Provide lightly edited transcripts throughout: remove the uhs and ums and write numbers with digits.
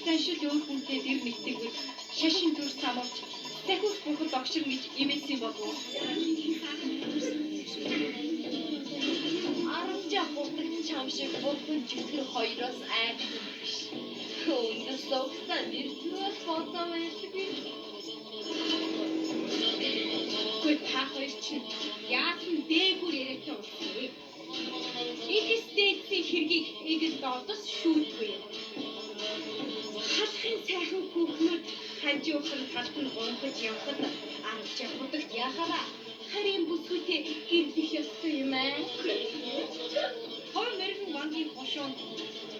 заншил өөр хүнтэй дэр нэгтгэвэл шашин төр самарч дахиад бүрхэд огшир гэж имэйсэн болов уу? Арамжаа хурдаг чам шиг бүрхэн жигэр хоёроос айхгүй биш. Өнөөс логтаа нэртнээс фото байдаг юм. Хөөе та хоёр чинь яасан дээгүүр яриатай болсон. Ихстэйцийн хэргийг эгэл доодос шүүдгүй. Халахын сайхан хүүхнүүд хажуухан талхан гонхож явхад арч хурдагт яхаараа харин бүсгүйтэй гэрдэх ёстой юм аа. Хоёр мэрэгэн вангийн хошоон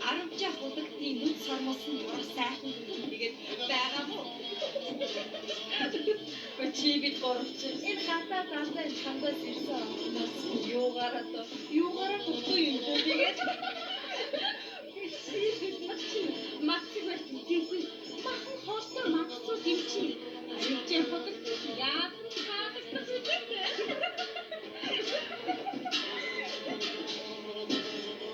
арамжаа хурдагтын нүд сармасан дурах сайхан хүүхнийгээд байгаа мó. Чи бид гуравч энэ хатаа даасан чамдас ирсэн хүмүүс юу гараад